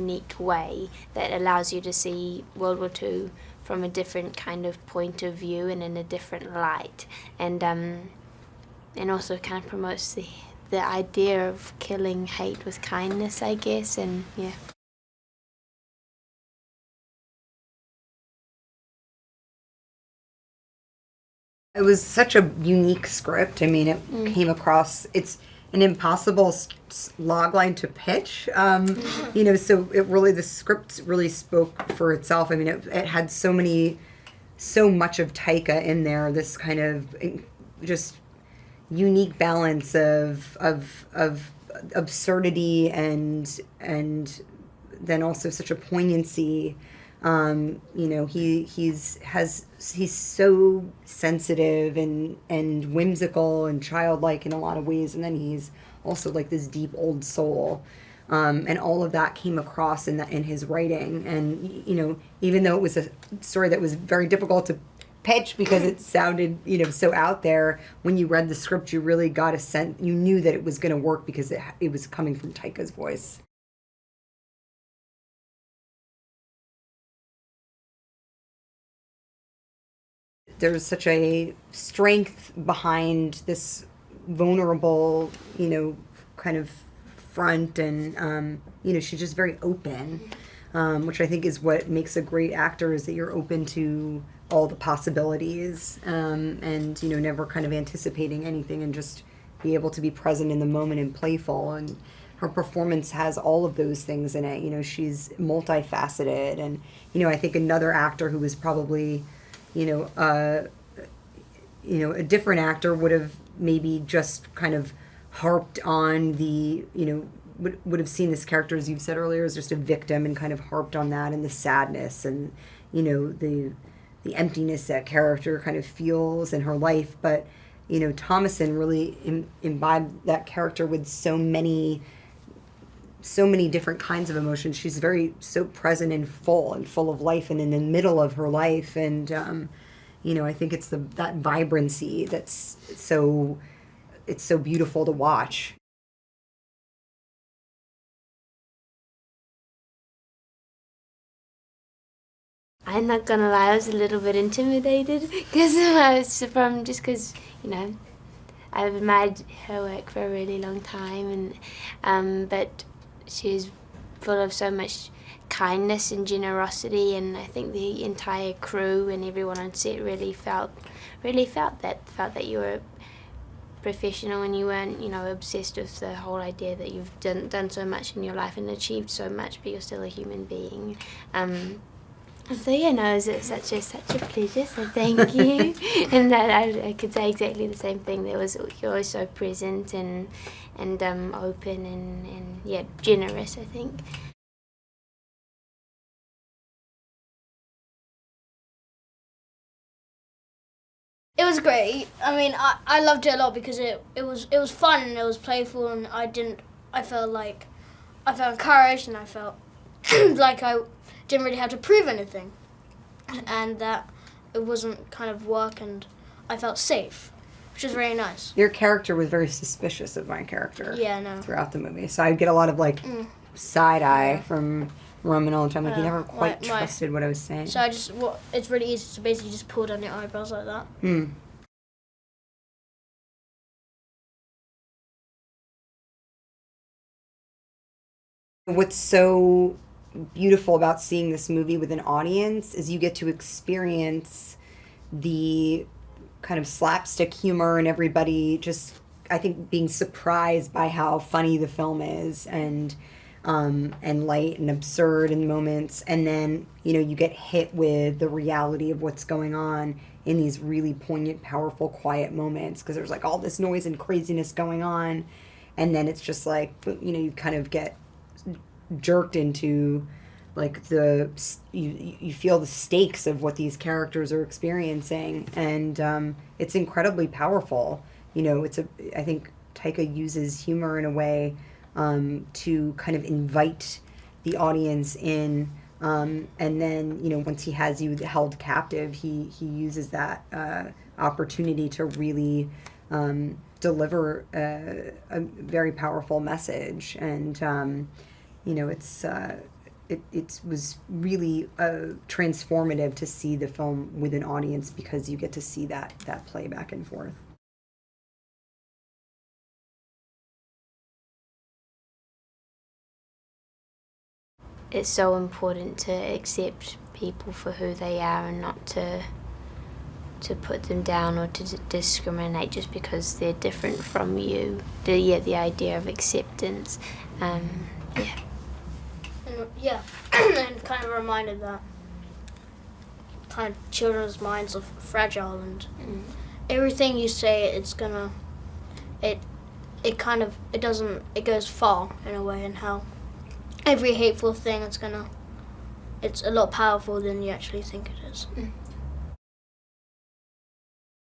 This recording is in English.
unique way that allows you to see World War II from a different kind of point of view and in a different light, and also kind of promotes the idea of killing hate with kindness, I guess, and yeah. It was such a unique script. I mean, it came across, it's an impossible logline to pitch. You know, so it really, the script really spoke for itself. I mean, it had so much of Taika in there, this kind of just unique balance of absurdity and then also such a poignancy. You know, he's so sensitive and whimsical and childlike in a lot of ways, and then he's also like this deep old soul, and all of that came across in his writing. And you know, even though it was a story that was very difficult to pitch because it sounded, you know, so out there, when you read the script, you really got a sense, you knew that it was going to work because it was coming from Taika's voice. There's such a strength behind this vulnerable, you know, kind of front, and you know, she's just very open, which I think is what makes a great actor, is that you're open to all the possibilities, and you know, never kind of anticipating anything, and just be able to be present in the moment and playful. And her performance has all of those things in it. You know, she's multifaceted, and you know, I think another actor who was probably, you know, a different actor would have maybe just kind of harped on the, you know, would have seen this character, as you've said earlier, as just a victim, and kind of harped on that and the sadness and, you know, the emptiness that character kind of feels in her life. But, you know, Thomasin really imbibed that character with so many different kinds of emotions. She's so present and full of life, and in the middle of her life. And you know, I think it's that vibrancy that's so beautiful to watch. I'm not gonna lie, I was a little bit intimidated because you know, I've admired her work for a really long time, and but she's full of so much kindness and generosity, and I think the entire crew and everyone on set really felt that you were professional and you weren't, you know, obsessed with the whole idea that you've done so much in your life and achieved so much, but you're still a human being. So yeah, no, it was such a pleasure. So thank you, and that I could say exactly the same thing. You're always so present and open and yeah, generous, I think. It was great. I mean, I loved it a lot because it was fun and it was playful, and I felt encouraged, and I felt like I didn't really have to prove anything, and that it wasn't kind of work, and I felt safe, which is very nice. Your character was very suspicious of my character. Yeah, no. Throughout the movie, so I'd get a lot of like side eye from Roman all the time. Like he never quite trusted what I was saying. So it's really easy to basically just pull down your eyebrows like that. What's so beautiful about seeing this movie with an audience is you get to experience the kind of slapstick humor and everybody just, I think, being surprised by how funny the film is, and light and absurd in moments. And then, you know, you get hit with the reality of what's going on in these really poignant, powerful, quiet moments, because there's like all this noise and craziness going on. And then it's just like, you know, you kind of get jerked into like you feel the stakes of what these characters are experiencing, and it's incredibly powerful. You know, I think Taika uses humor in a way to kind of invite the audience in, and then, you know, once he has you held captive, he uses that opportunity to really deliver a very powerful message. And you know, it was really transformative to see the film with an audience, because you get to see that play back and forth. It's so important to accept people for who they are and not to put them down or to discriminate just because they're different from you. The idea of acceptance. Yeah, and kind of reminded that kind of children's minds are fragile, and everything you say, it goes far in a way, and how every hateful thing it's a lot powerful than you actually think it is.